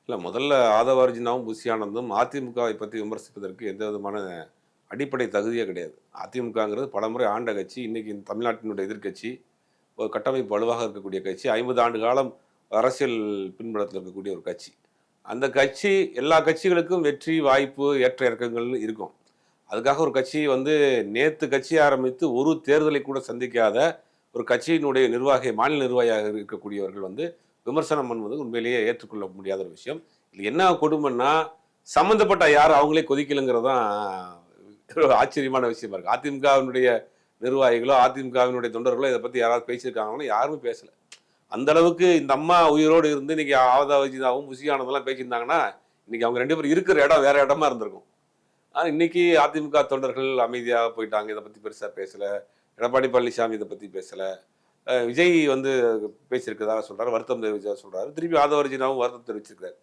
இல்ல முதல்ல ஆதவ அர்ஜுனாவும், புஷி ஆனந்தும் அதிமுகவை பத்தி விமர்சிப்பதற்கு எந்த விதமான அடிப்படை தகுதியே கிடையாது. அதிமுகங்கிறது பலமுறை ஆண்ட கட்சி. இன்னைக்கு இந்த தமிழ்நாட்டினுடைய எதிர்க்கட்சி. ஒரு கட்டமைப்பு வலுவாக இருக்கக்கூடிய கட்சி. 50 ஆண்டு காலம் அரசியல் பின்புலத்தில இருக்கக்கூடிய ஒரு கட்சி. அந்த கட்சி எல்லா கட்சிகளுக்கும் வெற்றி, வாய்ப்பு, ஏற்ற இறக்கங்கள் இருக்கும். அதுக்காக ஒரு கட்சி வந்து நேத்து கட்சி ஆரம்பித்து ஒரு தேர்தலை கூட சந்திக்காத ஒரு கட்சியினுடைய மாநில நிர்வாகியாக இருக்கக்கூடியவர்கள் வந்து விமர்சனம் பண்ணுவது உண்மையிலேயே ஏற்றுக்கொள்ள முடியாத ஒரு விஷயம். இதுல என்ன கொடுமைன்னா, சம்மந்தப்பட்ட யாரும் அவங்களே கொதிக்கலங்கிறது தான் ஒரு ஆச்சரியமான விஷயமா இருக்கு. அதிமுகவினுடைய நிர்வாகிகளோ, அதிமுகவினுடைய தொண்டர்களோ இத பத்தி யாராவது பேசியிருக்காங்கன்னா, யாருமே பேசல. அந்த அளவுக்கு இந்த அம்மா உயிரோடு இருந்து இன்னைக்கு ஆவதா வஜிதாவும், புஷி ஆனந்தெல்லாம் பேசியிருந்தாங்கன்னா, இன்னைக்கு அவங்க 2 பேரும் இருக்கிற இடம் வேற இடமா இருந்திருக்கும். ஆனா இன்னைக்கு அதிமுக தொண்டர்கள் அமைதியா போயிட்டாங்க. இத பத்தி பெருசா பேசல. எடப்பாடி பழனிசாமி இத பத்தி பேசல. விஜய் வந்து பேசியிருக்கிறதா சொல்றாரு. வருத்தம் தெரிவிச்சதா சொல்றாரு. திருப்பி ஆதவ அர்ஜுனாவும் வருத்தம் தெரிவிச்சிருக்காரு.